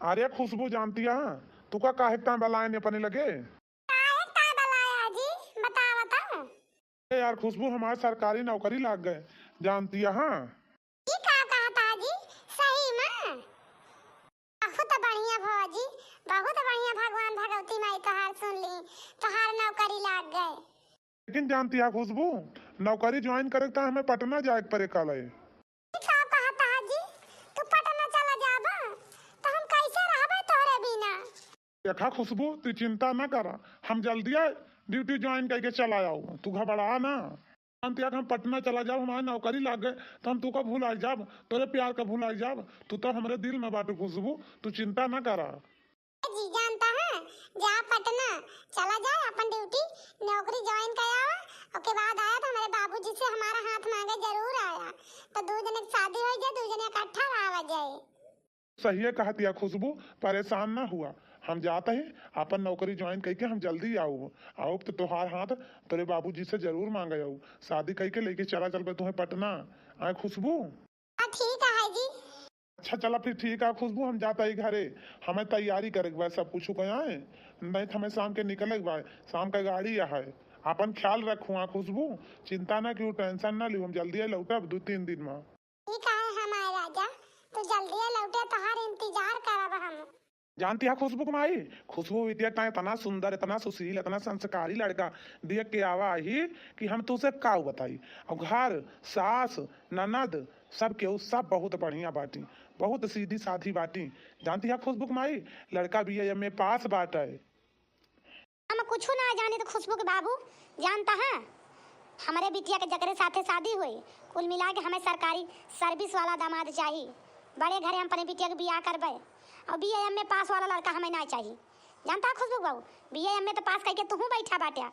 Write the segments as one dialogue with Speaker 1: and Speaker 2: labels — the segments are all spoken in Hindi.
Speaker 1: अरे खुशबू जानती है तू का काहे ता बलाए ने अपने लगे।
Speaker 2: काहे का बलाया जी? बता बता।
Speaker 1: ए यार खुशबू हमारे सरकारी नौकरी लग गए जानती है। हाँ
Speaker 2: ये का कहता जी? सही में? बहुत बढ़िया भौजी, बहुत बढ़िया। भगवान भगवती माई तोहार सुन ली, तोहार नौकरी लग गए।
Speaker 1: लेकिन जानती है खुशबू नौकरी ज्वाइन करे ता हमें पटना जाए पड़े कल।
Speaker 2: ये का कहता जी? तू पटना चला जाबा तो हम कैसे रहबे तोरे बिना?
Speaker 1: देखा खुशबू तू चिंता ना करा, हम जल्दी आए ड्यूटी ज्वाइन करके चला जाऊ, तू घबरा ना। जानती है कि हम पटना चला जाओ हमारी नौकरी लग गए तो हम तू का भूल आई जाब, तोरे प्यार का भूल आई जाब। तू तो हमारे दिल में बाटू खुशबू, तू चिंता ना करा।
Speaker 2: जी जानता है, जा पटना चला जा, अपन ड्यूटी नौकरी ज्वाइन करा। उसके बाद आया तो हमारे बाबूजी से हमारा हाथ मांगे जरूर आया, तो दो जने की शादी हो जाए, दो जने इकट्ठा रहा जाए।
Speaker 1: सही है कहती है खुशबू, परेशान ना हुआ, हम जाते हैं अपन नौकरी ज्वाइन करके हम जल्दी आओ आओ तो तुहार हाथ तेरे बाबूजी से जरूर मांगे आओ, शादी करके लेके चला चल पे तुम्हें पटना। आए खुशबू
Speaker 2: ठीक है जी।
Speaker 1: अच्छा चला फिर ठीक है खुशबू, हम जाता ही घरे, हमें तैयारी करे के बाद सब कुछ कहाँ है, नहीं तो हमें शाम के निकले के बाद, शाम का गाड़ी है। अपन ख्याल रखू हाँ खुशबू, चिंता ना क्यों, टेंशन ना ली, हम जल्दी लौटब 2-3 दिन में।
Speaker 2: ठीक है हमारे राजा, तू जल्दी लौटे, तोहार इंतजार करब हम।
Speaker 1: जानती है खुशबू कुमारी, खुशबू विद्या का इतना सुंदर, इतना सुशील, इतना संस्कारी लड़का देख के आवा ही कि हम तुझसे का बताई। और घर सास ननद सब के सब बहुत बढ़िया बाटी, बहुत सीधी साधी बाटी। जानती है खुशबू कुमारी लड़का भी है में पास बाट है।
Speaker 2: हम कुछ ना जाने तो खुशबू के बाबू जानता है, हमारे बिटिया के जकरे साथे शादी हुई, कुल मिला के हमें सरकारी सर्विस वाला दामाद चाहिए। बड़े घरे हम अपने बिटिया के बियाह करबे, और बीएएम में पास वाला लड़का हमें ना चाहिए। जानता है खुशबू बाबू, बीएएम में तो पास करके तू बैठा बाटिया,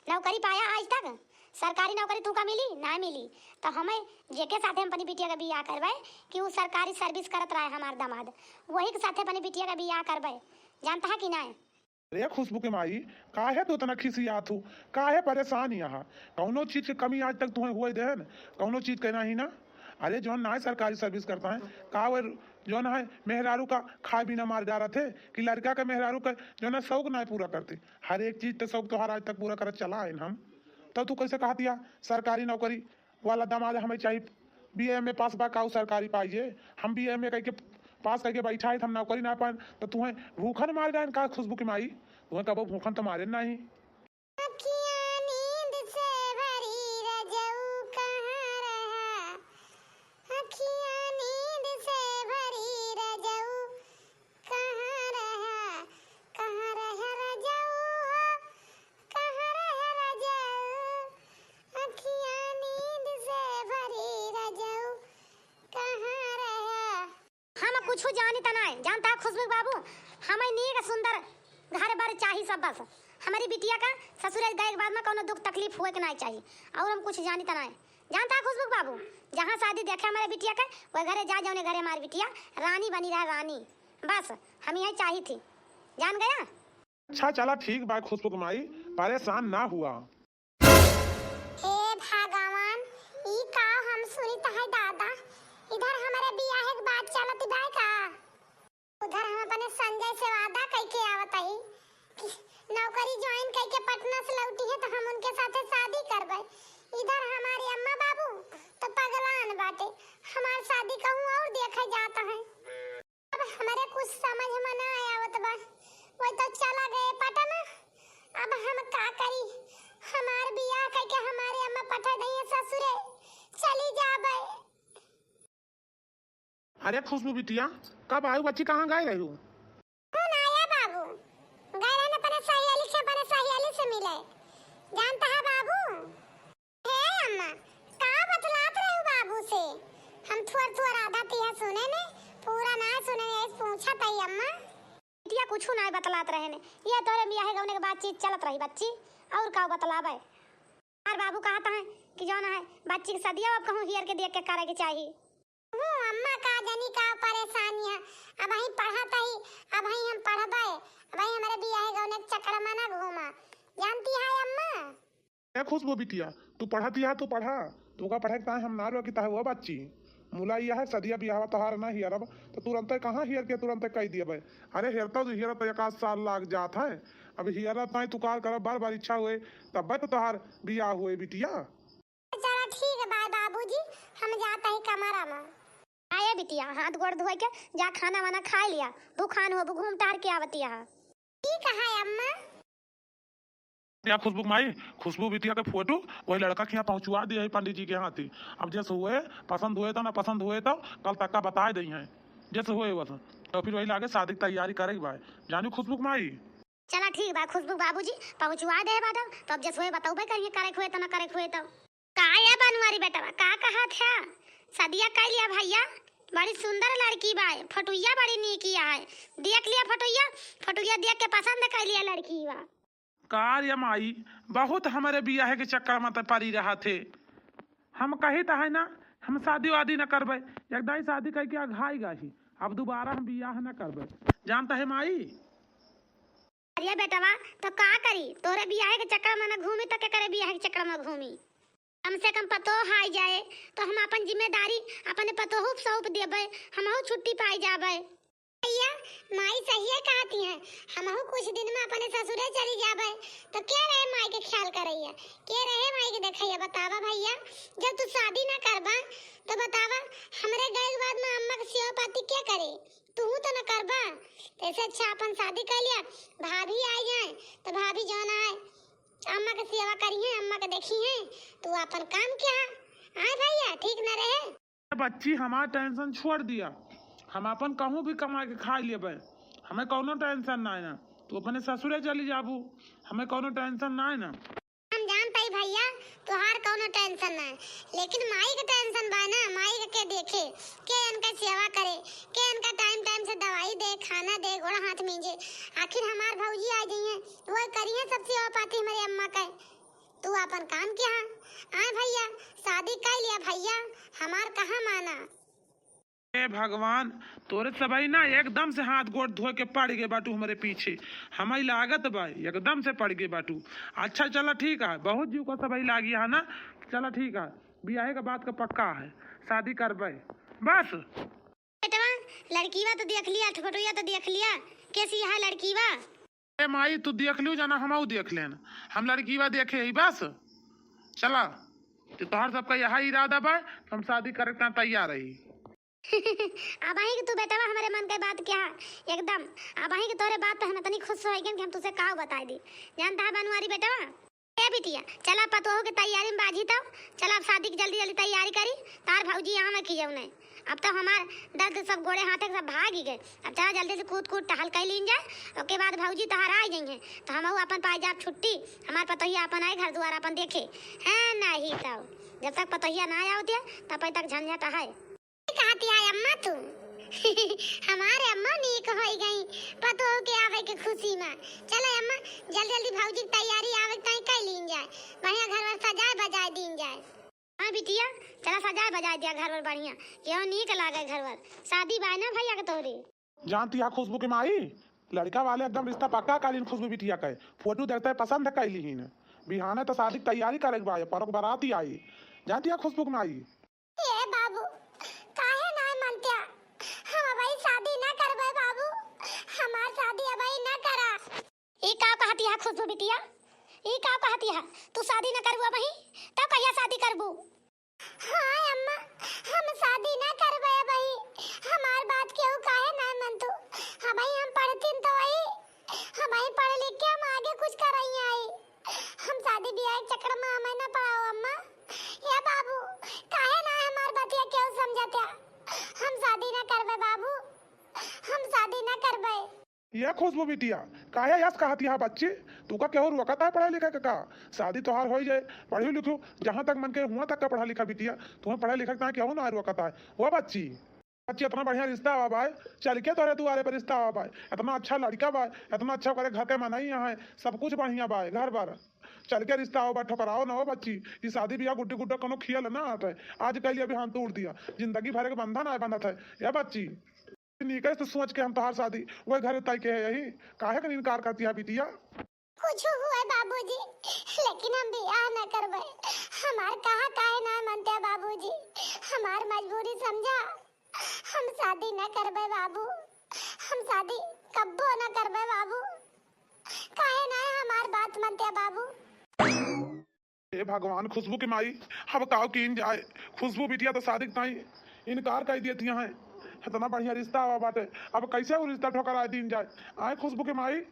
Speaker 2: नौकरी पाया आज तक, सरकारी नौकरी तू का मिली ना मिली, तो हमें जेके साथे हम अपनी बिटिया का बियाह करबे कि वो सरकारी सर्विस करत रहा है हमार दामाद, वही के साथे अपनी बिटिया का बियाह करबे। जानता है कि ना?
Speaker 1: अरे खुशबू के माई काहे तो इतना खिसियात हूँ, काहे परेशान यहाँ, कौनो चीज की कमी आज तक तुम्हें हुए दे कौनो चीज कहना ही ना। अरे जो ना सरकारी सर्विस करता है का वो जो ना है मेहरारू का खा भी ना मार जा रहे थे कि लड़का का मेहरारू का जो ना शौक ना पूरा करते, हर एक चीज तो शौक तो हर आज तक पूरा कर चला है हम। तब तू कैसे कहा दिया सरकारी नौकरी वाला दामाद हमें चाहिए, बीए में पास बा का सरकारी पाइए, हम बीए में करके पास करके बैठा है हम नौकरी ना पाए तो तुम्हें भूखन मार जाए का खुशबू की माई, तुम्हें कबो भूखन तो मारे नहीं।
Speaker 2: अखियाँ नींद से भरी रजऊ कहाँ रहा, अखियाँ नींद से भरी रजऊ कहाँ रहा, कहाँ रहा रजऊ हो, कहाँ रहा रजऊ, अखियाँ नींद से भरी रजऊ कहाँ रहा। हम कुछ जानी तना है, जानता है खुशबू बाबू, हमें नीक सुंदर घर बार चाहिए सब, बस हमारी बिटिया का ससुर गए के बाद में कोनो दुख तकलीफ हुए के नहीं चाहिए, और हम कुछ जानी तना है। जानता है खुशबू बाबू, जहाँ शादी देखे हमारे बिटिया का वह घरे जा जाओ, घरे हमारी बिटिया रानी बनी रहा, रानी, बस हम यही चाहिए थी, जान गया।
Speaker 1: अच्छा चला ठीक बात खुशबू की माई, परेशान ना हुआ।
Speaker 2: हे भगवान, ई का हम सुनी तो है दादा, इधर हमारे बियाह के बात चलत बा का, उधर हम अपने संजय से वादा करके आवत हई कि नौकरी ज्वाइन करके पटना से लौटी है तो हम उनके साथे शादी करबे। इधर हमारी अम्मा बाबू तो पगलान बाटे, हमार शादी कहूँ और देखे जाता है। अब हमारे कुछ समझ में ना आवत बा, वो तो चला गए पटना, अब हम का करी, हमार बियाह करके हमारे अम्मा पठा दई ससुरे चली जाबे।
Speaker 1: अरे खुशबू बिटिया कब आयु, बच्ची कहाँ गए रही?
Speaker 2: कौन आया बाबू? गए रहने अपने सहेली से मिले। जानता है बाबू? हे अम्मा, का बतलात रहे हो बाबू से? हम थोड़ा आधा तिया सुने ने, पूरा ना सुने ने, पूछा तई अम्मा। बिटिया कुछ ना बतलात रहे ने, ये तोरे बियाह गवने के बातचीत चलत रही बच्ची, और का बतलावे। और बाबू कहता है कि जो ना है बच्ची की सदिया अब कहूँ हियर के देख के करे के चाहिए। अम्मा का जानी का परेशानी है, अब ही पढ़ाता ही, अब ही हम पढ़बे, अब ही हमारे बियाह गवने के चक्कर में ना घूमा, जानती है अम्मा।
Speaker 1: खुशबू बिटिया तू पढ़ती है तो पढ़ा, तू का पढ़े हम ना रो की वो बच्ची मुला यह है सदिया बियाह तोहार ना हियर अब तो तुरंत कहाँ हियर के तुरंत कह दिए भाई। अरे हियर तो एक आध साल लाग जात है। अब हियर नहीं तू कार कर बार बार इच्छा हुए तब तो तोहार बियाह हुए बिटिया।
Speaker 2: चलो ठीक है बाय बाबूजी, हम जाते हैं कमरा में। आया बिटिया हाथ गोड़ धोए के जा खाना वाना खा लिया, भूखान हो घूम टहर के आवतिया। ठीक है अम्मा।
Speaker 1: या खुशबू माई खुशबू बिटिया के फोटो वही लड़का के यहाँ पहुंचवा दिए है पंडित जी के यहाँ थी। अब जैसे हुए पसंद हुए तो ना पसंद हुए तो कल तक का बता दी है जैसे हुए बस तो फिर वही लागे शादी की तैयारी करेगी भाई जानी खुशबू माई।
Speaker 2: चला ठीक बा खुशबू बाबूजी पहुंचवा दे बादा तो अब जैसे हुए बताऊबे करिए करे हुए तो ना करे हुए तो का है बनवारी बेटा का कहा था सदिया कह लिया भैया बड़ी सुंदर लड़की बा फटुइया बड़ी नीकिया है देख लिया फटुइया देख के पसंद कर लिया लड़की बा।
Speaker 1: कार्य माई बहुत हमारे बियाह के चक्कर में तो पड़ी रहा थे। हम कही तो है ना हम शादी वादी न करबे एकदम ही शादी करके घाई गाही अब दोबारा हम बियाह न करबे जानता है माई।
Speaker 2: अरे बेटवा तो का करी तोरे बियाह के चक्कर में न घूमी तो के करे बियाह के चक्कर में घूमी कम से कम पतो हाई जाए तो हम अपन जिम्मेदारी अपने पतो हुप सौंप देबे हमहु छुट्टी पाई जाबे। भैया माई सही है कहती है हमहु कुछ दिन में अपने ससुरे चली जाबे तो क्या रहे माई के ख्याल करैया के रहे माई के देखैया बतावा भैया जब तू शादी ना करबा तो बतावा हमरे गए के बाद में अम्मा के सेवा पाती क्या करे तू तो ना करबा ऐसे अच्छा अपन शादी कर लिया भाभी आ जाए तो भाभी जो ना आए अम्मा के सेवा करी है अम्मा के देखी है तू अपन काम क्या आए भैया ठीक न रहे।
Speaker 1: बच्ची हमारा टेंशन छोड़ दिया हम अपन कहूँ भी कमा के खा लेबे हमें कोनो टेंशन ना है ना तू अपने ससुरे चली जाबू हमें कोनो टेंशन ना है ना।
Speaker 2: हम जानते ही भैया तुहार कोनो टेंशन ना लेकिन माई के टेंशन बा ना माई के देखे के इनका सेवा करे के इनका टाइम टाइम से दवाई दे खाना दे गोड़ा हाथ मींजे आखिर हमार भौजी आ गई है वो करी है सब सेवा पाती हमारी अम्मा का तू अपन काम क्या आए भैया शादी कर लिया भैया हमार कहाँ माना।
Speaker 1: हे भगवान तोरे सबई ना एकदम से हाथ गोड़ धो के पड़ गए बाटू हमारे पीछे हमारी लागत भाई एकदम से पड़ गए बाटू। अच्छा चला ठीक है बहुत जीव को सबई लागी है ना चला ठीक है बियाह का बात का पक्का है शादी करबे बस।
Speaker 2: बेटवा लड़कीवा तो देख लिया फोटोया तो देख लिया कैसी है लड़कीवा।
Speaker 1: ए माई तू देख लियो जाना हम देख लेना हम लड़कीवा देखे ही बस चला तो तोहर सबका यही इरादा बा हम शादी करे तैयार रही।
Speaker 2: अब ही तू बेटा हमारे मन के बात क्या है एकदम अब ही तोरे बात पे हम इतनी खुश हो गए कि हम तुझसे का बता दी जानता है बनवारी बेटा ए बिटिया चला पतो हो के तैयारी में बाजी तो चला अब शादी की जल्दी जल्दी तैयारी करी तार भौजी यहाँ में की ने अब तो हमार दर्द सब गोड़े हाथे सब भाग ही गए अब चला जल्दी से कूद कूद टहल कर लीन जाए उसके बाद भौजी तोहार आ जाएंगे तो हम अपन पाई जाब छुट्टी हमार पतोहिया अपन आए घर द्वार अपन देखे है नहीं तब जब तक पतोहिया ना आया होती तब तक झंझट है कहती है अम्मा तू हमारे अम्मा नीक हो गई पतो हो के आवे के खुशी में चलो अम्मा जल्दी जल्दी भौजी की तैयारी आवे तई कर लीन जाए बढ़िया घर वर सजाए बजाए दीन जाए। हां बिटिया चला सजाए बजाए दिया घर वर बढ़िया क्यों नीक लागे घर वर शादी बाय ना भैया के तोरी
Speaker 1: जानती है खुशबू की माई लड़का वाले एकदम रिश्ता पक्का कालीन खुशबू बिटिया का फोटो देखते है पसंद है कैली ही बिहाने तो शादी की तैयारी करेगी भाई परक बाराती आई जानती है खुशबू की माई।
Speaker 2: ए बाबू काहे ना मनत्या हम अबई शादी ना करबे बाबू हमार शादी अबई ना करा ई का कहती है खुशबू बिटिया ई का कहती है तू शादी ना करबू अबई तब कहिया शादी करबू। हां अम्मा हम शादी ना करबे अबई हमार बात केहू काहे ना मनतू अबई हम पढ़तीन तो वही अबई पढ़ लिख के हम आगे कुछ करई आई हम शादी ब्याह के चक्कर में हमें ना पढ़ाओ अम्मा या बाबू काहे ना हमार बतिया क्यों समझाते हम शादी ना करबे बाबू हम शादी ना करबे।
Speaker 1: ये खुशबू बिटिया काहे यस कहती है बच्ची तू का केहू रुकता है पढ़ा लिखा का शादी तोहार हो जाए पढ़ी लिखू जहाँ तक मन के हुआ तक का पढ़ा लिखा बिटिया तुम्हें पढ़ा लिखा का केहू ना रुकता है वो बच्ची बच्ची इतना बढ़िया रिश्ता हुआ भाई चल के तोरे तुम्हारे पर रिश्ता हुआ भाई इतना अच्छा लड़का भाई इतना अच्छा करे घर के मनाई यहाँ है सब कुछ बढ़िया भाई घर बार चल के रिश्ता हो ठुकराओ ना हो बच्ची ये शादी ब्याह गुड्डी गुड्डा कोनो खियल ना आता है आज कल अभी हम तोड़ दिया जिंदगी भर के बंधन आए बंधा था या बच्ची निकल तो सोच के हम तोहार शादी वही घर तय के है यही काहे का इनकार करती है बिटिया।
Speaker 2: कुछ हुआ बाबूजी, लेकिन हम बियाह न करबे। हमार कहा काहे ना मानते बाबूजी, हमार मजबूरी समझा। हम शादी न करबे बाबू, हम शादी कब्बो न करबे बाबू। काहे ना हमार बात मानते बाबू।
Speaker 1: हे भगवान, खुशबू की माई अब काव कीन जाए। खुशबू बिटिया तो शादी ताई इनकार कर देती हैं। इतना बढ़िया रिश्ता हुआ बाटे, अब कैसे वो रिश्ता ठोकरा दिन जाए। आए खुशबू की माई।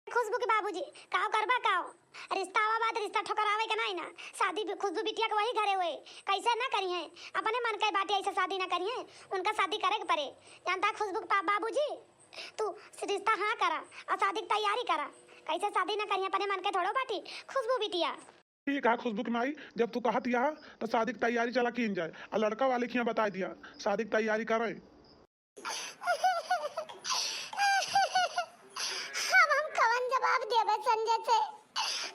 Speaker 2: खुशबू के बाबूजी काव करबा काव, रिश्ता आवा बात रिश्ता ठुकरावे के नहीं ना। शादी खुशबू बिटिया के वही घरे हुए, कैसे ना करी है। अपने मन के बाटे ऐसे शादी ना करी है, उनका शादी करे के पड़े। जानता खुशबू के बाबूजी, तू रिश्ता हाँ करा और शादी की तैयारी करा। कैसे शादी ना करी, अपने मन के थोड़ो बाटी खुशबू बिटिया।
Speaker 1: ठीक है खुशबू की माई, जब तू कहत यह तो शादी की तैयारी चला कीन जाए। और लड़का वाले की बता दिया शादी की तैयारी करे।
Speaker 2: हम कौन जवाब देबे संजय से।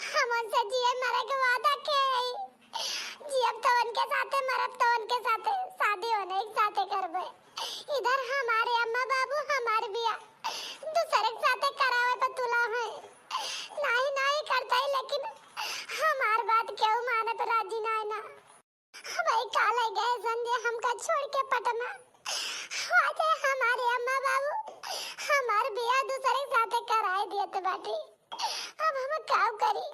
Speaker 2: हम उनसे जिए मरे के वादा के जियब तो उनके साथे मरब तो उनके साथे, शादी होने एक साथे करबे। इधर हमारे अम्मा बाबू हमारे बिया दूसरे के साथे करावे पे तुला है। नहीं नहीं करता ही, लेकिन हमार बात क्यों माने पे राजी ना है ना। भाई काले गए संजय हमका छोड़ के पटना। आज हमारे अम्मा बाबू हमार बिया दूसरे के साथे कराए दिए तो बाटी। अब हम काव करी,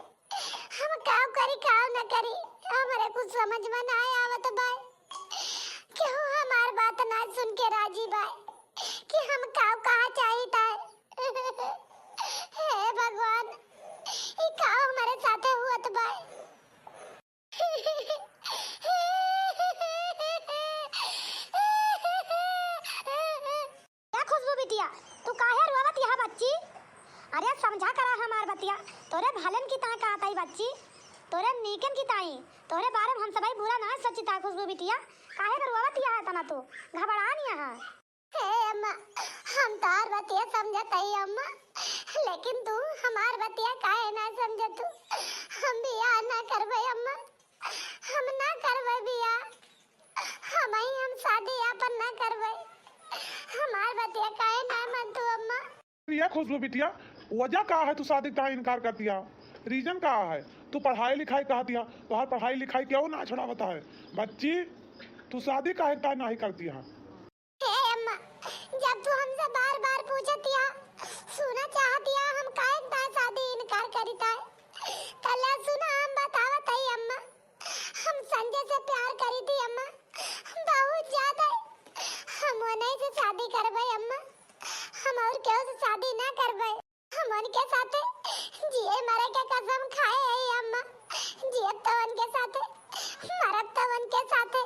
Speaker 2: हम काव करी काव न करी, हमारे कुछ समझ में ना आवत बाय। क्यों हमार बात ना सुन के राजी बाय कि हम काव कहा चाहिता है। हे भगवान, ये काव हमारे साथे हुआ तो बाय। क्या खुशबू बिटिया, तू काहे रोवत यहाँ बच्ची? अरे समझा करा हमार बतिया, तोरे भलन की ता कहत आई बच्ची, तोरे नीकन की ताई, तोरे बारे में हम सबई बुरा ना सोचिता। खुशबू बिटिया काहे रोवत यहाँ तना तू, घबरा नहीं यहाँ। हे अम्मा, हम तार बतिया समझत हई अम्मा, लेकिन तू हमार बतिया काहे ना समझत। हम बियाह ना करबे अम्मा, हम ना करबे बियाह। हम शादी अपन ना करबे। हमार बतिया काहे ना मन तू अम्मा।
Speaker 1: ये खुशबू बिटिया वजह क्या है तू शादी का इनकार करती है? रीजन क्या है? तू पढ़ाई लिखाई कहती है, तो हर पढ़ाई लिखाई क्यों ना छुड़ावता है बच्ची? तू शादी का नहीं करती है?
Speaker 2: हे अम्मा, जब तू हमसे बार बार पूछती है, सुना चाहती है हम काहे ना शादी इनकार करीता है। कल सुना हम बतावत है अम्मा, हम संजय से प्यार करी थी अम्मा, बहुत ज्यादा। हम उन्हीं से शादी करबे अम्मा, हम और क्यों से शादी ना करबे। हम उनके साथे जिए मरे के कसम खाए है अम्मा, जिए तो उनके साथे मरब तो उनके साथे।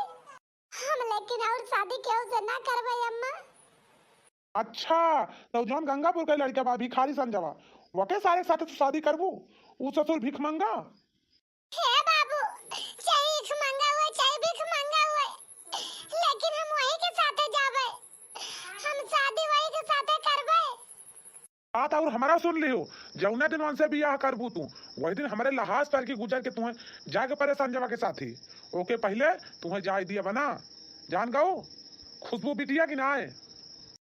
Speaker 2: हम लेकिन और शादी क्यों से ना करबे अम्मा।
Speaker 1: अच्छा, तो जौन गंगापुर के लड़का बा भिखारी संजवा वके सारे साथे तू शादी करबू? उ ससुर भीख मंगा?
Speaker 2: हे बाबू, चाहे भीख मंगा हुआ चाहे भीख मंगा हुआ, लेकिन हम वही के साथे जाबे। हम शादी वही के साथे करबे।
Speaker 1: बात और हमारा सुन लियो, जौना दिन उनसे बियाह करबू तू वही दिन हमारे लहाज पर की गुजर के तुम्हें जाके परे संजवा के साथी ओके पहले तुम्हें जाय दिया बना। जान गो खुशबू बिटिया की ना आए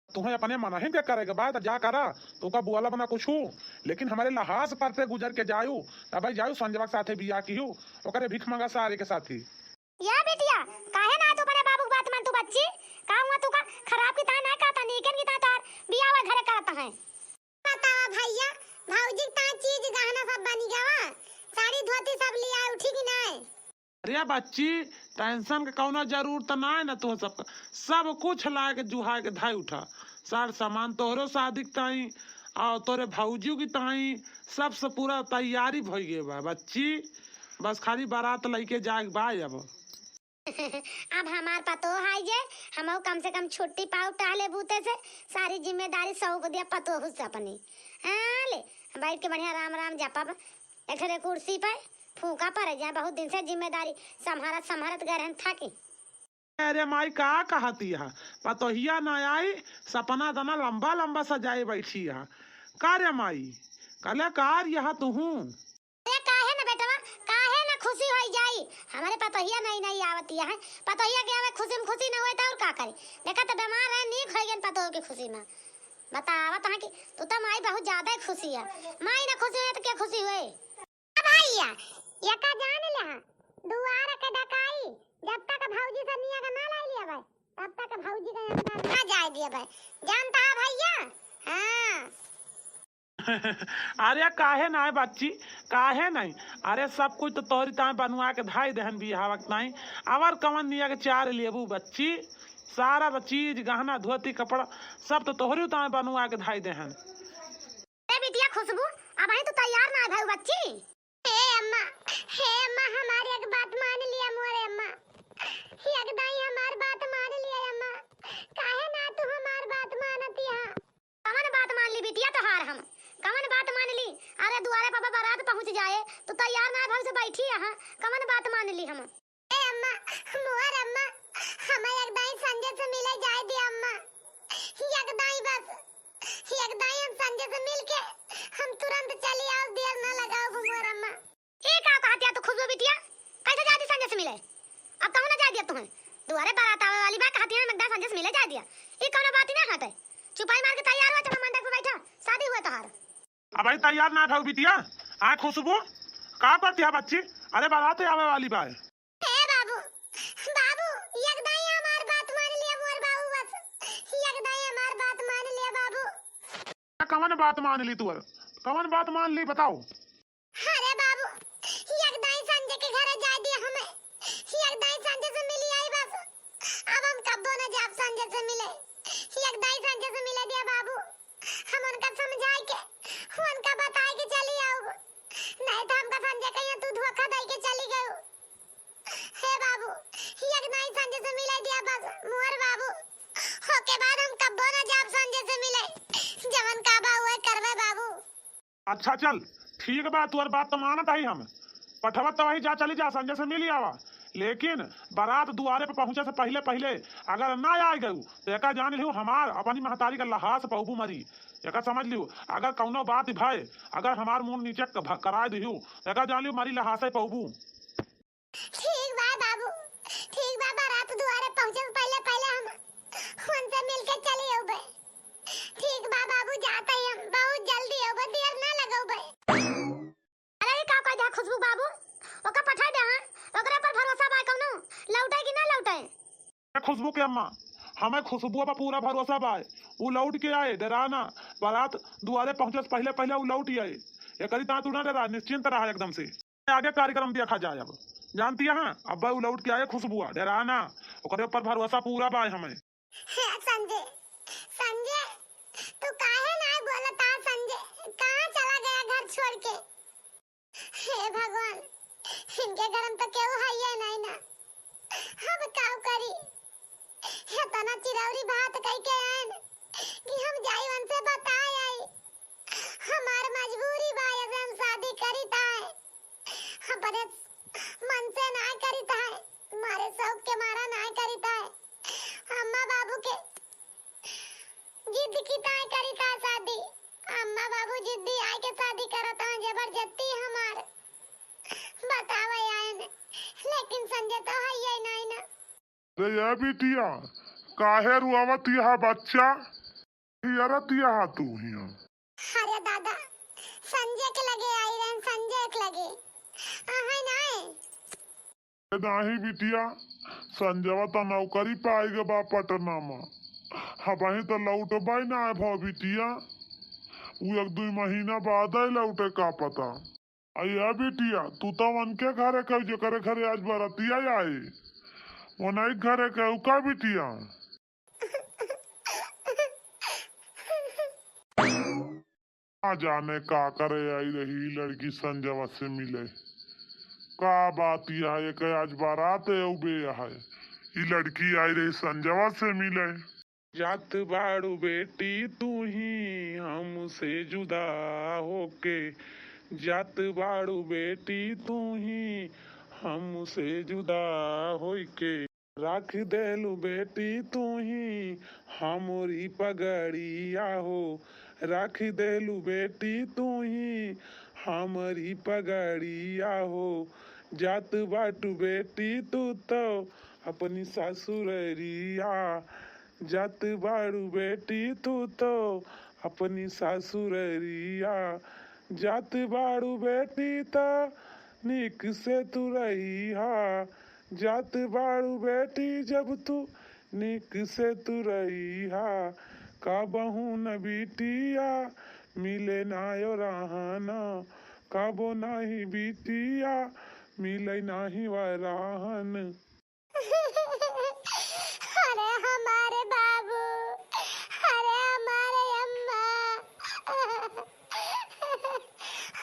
Speaker 1: तुम्हें अपने मनहिन के करेगा बात जा करा तो का बुआला बना कुछ हूँ, लेकिन हमारे लहाज पर से गुजर के जायू तब भाई जायू संजवा के साथे बियाह की हूँ ओकरे भीख मंगा सारे के साथी।
Speaker 2: या बेटिया काहे ना तू बने बाबू बात मान तू बच्ची का हुआ तू का खराब की ता ना कहता नीकन की ता तार बियाह वा घरे करता है। बतावा भैया, भौजी ता चीज गहना सब बनी गवा, साड़ी धोती सब लिया उठी कि नहीं?
Speaker 1: अरे बच्ची टेंशन के कौनो जरूरत ना है ना, तू सब कुछ ला के जुहा के धाई उठा सार सामान तोहरो शादी के ताई और तोरे भौजी की ताई सबसे पूरा तैयारी भई गए बा बच्ची, बस खाली बारात लेके जाए बा।
Speaker 2: अब हमार पतो है जे हम कम से कम छुट्टी पाऊ टाले बूते से सारी जिम्मेदारी सौ को दिया पतो हुस अपनी। हाँ ले बैठ के बढ़िया राम राम जपब एक कुर्सी पे फूका पर जाए, बहुत दिन से जिम्मेदारी संभारत संभारत गए थाकी।
Speaker 1: अरे माई का कहती है पतोहिया ना आई सपना तना लंबा लंबा सजाए बैठी है का रे माई कलाकार यहाँ तू हूँ।
Speaker 2: काहे ना बेटवा काहे ना खुशी हो जाई, हमारे पतोहिया नहीं नहीं आवती है। पतोहिया के आवे खुशी में खुशी ना होए तो और का करे। देखा तो बीमार है नीक हो गन पतो की खुशी में। बतावा तहाँ की तू तो माई बहुत ज्यादा ही खुशी है। माई ना खुशी है तो क्या खुशी हुए? भैया ये का जान ले हां दुआर के डकाई जब तक भौजी से निया का ना लाई लिया भाई तब तक भौजी का अंदर ना जाए दिया भाई। जानता है भैया? हां
Speaker 1: अरे काहे ना है बच्ची, काहे नहीं। अरे सब कुछ तो तोहरी ताए बनवा के धाई दहन भी वक्त नहीं। अवर कवन निया के चार लेबू बच्ची, सारा चीज गहना धोती कपड़ा सब तो तोहरी ताए बनवा के धाई दहन।
Speaker 2: ए बिटिया खुशबू अब आई तो तैयार ना है भाई बच्ची। हे अम्मा हमारी एक बात मान लिया मोरे अम्मा। एकदम हमार बात मान लिया अम्मा। काहे ना तू हमार बात मानती है? कवन बात मान ली बिटिया तोहार हम? कवन बात मान ली? अरे दुआरे पापा बारात पहुंच जाए तो तैयार ना भाई से बैठी है। कवन बात मान ली हम? ए अम्मा मोर अम्मा हमें एकदम संजय से मिले जाए दिया अम्मा। एकदम बस एकदम हम संजय से मिलके हम तुरंत चली आओ देर ना लगाओ मोर अम्मा। एक का कहती है तो खुशबू बिटिया कैसे जाती संजय से मिले? अब कहूं ना जा दिया तुम्हें दुआरे बारात आवे वाली बात कहती है मैं संजय से मिले जा दिया। ये कौन बात ही ना हटे। चुपाई मार के तैयार हुआ चलो मंडप पे बैठा शादी हुआ तोहार।
Speaker 1: अब भाई तैयार ना था बिटिया आ खुशबू का करती है बच्ची? अरे बारात आवे वाली बात।
Speaker 2: हे बाबू बाबू एकदम हमार बात मान लिया मोर बाबू बस एकदम हमार बात मान लिया बाबू।
Speaker 1: कवन बात मान ली तू? कवन बात मान ली बताओ?
Speaker 2: अरे बाबू एकदम संजय के घर जा दिया हमें। एकदम संजय से मिली आई बस अब हम कब ना जब संजय से मिले एकदम संजय से मिले दिया बाबू। हम उनका समझाए के उनका बताए के चली आओ नहीं तो हमका संजय कहिए तू धोखा दे के चली गयो। हे बाबू एकदम संजय से मिले दिया बस मोर बाबू। होके बाद हम कब ना जब संजय से मिले जवन का बा हुए करवे बाबू।
Speaker 1: अच्छा चल ठीक बा तू बात तो मानत ही हम पठवत तो वही जा चली जा संजय से मिली आवा। लेकिन बारात दुआरे पे पहुंचे से पहले पहले अगर ना आ गयू तो एक जान लियो हमार अपनी महतारी का लहास पहुबू मरी। एक समझ लियो अगर कौनो बात भय अगर हमार मुंह नीचे करा दियो एक जान लियो मरी लहासे पहुबू।
Speaker 2: ठीक बा बाबू ठीक बा बारात दुआरे पहुंचे से पहले पहले हम उनसे मिलके चले आउबे। ठीक बा बाबू जाते ही हम बहुत जल्दी आउबे देर ना लगाउबे। अरे का कह दे खुशबू बाबू ओका पठा दे हां ओकरा पर भरोसा बा कौनो लौटे कि ना लौटे?
Speaker 1: खुशबू के अम्मा हमें खुशबू पर पूरा भरोसा बा वो लौट के आए डराना। बारात दुआरे पहुंचे से पहले पहले वो लौट आए एक तू ना डरा निश्चिंत रहा एकदम से। आगे कार्यक्रम देखा जाए अब जानती है हाँ अब वो लौट के आए खुशबू डराना ओकरे ऊपर भरोसा पूरा बा हमें।
Speaker 2: संजय संजय तू काहे ना बोलता संजय कहां चला गया घर छोड़ के? हे भगवान इनके घर में तो केहू है ही नहीं ना हम काऊ करी। हे तना चिरौरी बात कह के आन कि हम जाई वन से बताए आई हमार मजबूरी बा ऐसे हम शादी करी ताए अपने मन से ना करी ताए मारे शौक के मारा ना करी ताए अम्मा बाबू के जिद की ताए करी ता शादी। अम्मा बाबू जिद्दी आए के शादी करत हैं जबरदस्ती हमार बतावे आए ने लेकिन संजय तो है ही नहीं ना।
Speaker 3: अरे ये बिटिया काहे रुआवत यहा बच्चा हियरत यहा तू हिया?
Speaker 2: अरे दादा संजय के लगे आई रन संजय के लगे है ना
Speaker 3: नाही बिटिया संजवा तो नौकरी पाएगा बा पटना में हबाही तो लौटबाई ना है भाव बिटिया वो एक 2 महीना बाद ही लौटे का पता। अया बिटिया तू तो उनके घरे कह जो करे घरे आज बरतिया आए वो नहीं घरे कहू का बिटिया? आ जाने का करे आई रही लड़की संजवा से मिले का बात यह है कि आज बारात है उबे है ये लड़की आई रही संजवा से मिले।
Speaker 1: जात बाड़ू बेटी तू ही हमसे जुदा होके जात बाड़ू बेटी तू ही हमसे जुदा होके रख देलू बेटी तू ही हमरी पगड़िया हो रख देलू बेटी तू ही हमारी पगड़िया हो जात बाटू बेटी तू तो अपनी ससुररिया जात बाड़ू बेटी तू तो अपनी सासुररिया, जात बाड़ू बेटी तो निक से तू रही हा, जात बाड़ू बेटी जब तू निक से तू रही हा, का बहू न बिटिया मिले नायो रहना, काबो नाही बिटिया मिले नाही वराहन।
Speaker 2: अरे हमारे बाबू, अरे हमारे अम्मा,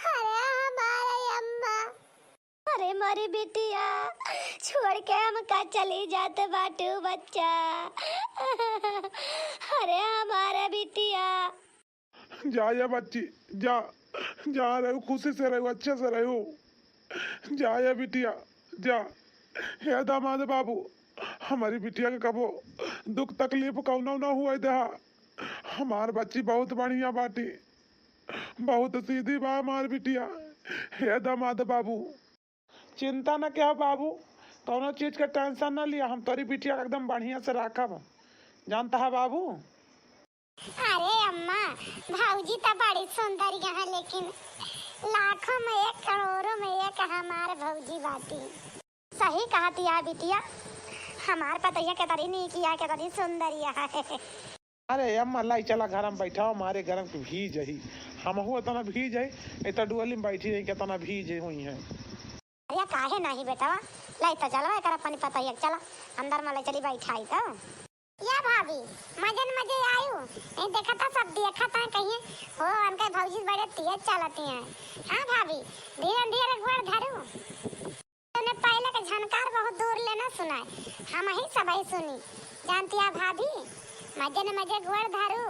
Speaker 2: अरे हमारे अम्मा, अरे मारी बिटिया छोड़ के हम का चली जाते बाटू बच्चा। अरे हमारे बिटिया।
Speaker 1: जा या बच्ची जा, जा रहे हो खुशी से रहो, अच्छे से रहो, जा या बिटिया जा। हे दामाद बाबू, हमारी बिटिया के कबो दुख तकलीफ कौनो ना हुआ दहा, हमार बच्ची बहुत बढ़िया बाटी, बहुत सीधी बा हमार बिटिया। हे दामाद बाबू, चिंता न क्या बाबू, कौनो चीज का टेंशन ना लिया, हम तोरी बिटिया एकदम बढ़िया से रखब, जानता है बाबू।
Speaker 2: अरे अम्मा, भाऊजी तो बड़ी सुंदर यहाँ, लेकिन लाखों में एक करोड़ों में एक हमारे भौजी बाटी। सही कहा तिया बिटिया, हमार पतैया के तरी नहीं किया के तरी सुंदर यहाँ है।
Speaker 1: अरे अम्मा लाई चला घर में बैठा हमारे घर में भीज ही, हम हो तना भीज है, इतना डुअली में बैठी रही कितना भीज हुई है।
Speaker 2: अरे काहे नहीं बेटा, लाई तो चलो कर अपनी पतैया, चला अंदर में ले चली बैठाई तो। या भाभी मजे आयु, नहीं देखा था सब देखा था कहीं हो उनके भौजी बड़े तेज चलती हैं। हाँ भाभी धीरे धीरे गोड़ धरू, तूने पहले के झनकार बहुत दूर लेना सुना, हम ही सब ही सुनी, जानती है भाभी, मजे न मजे गोड़ धरू।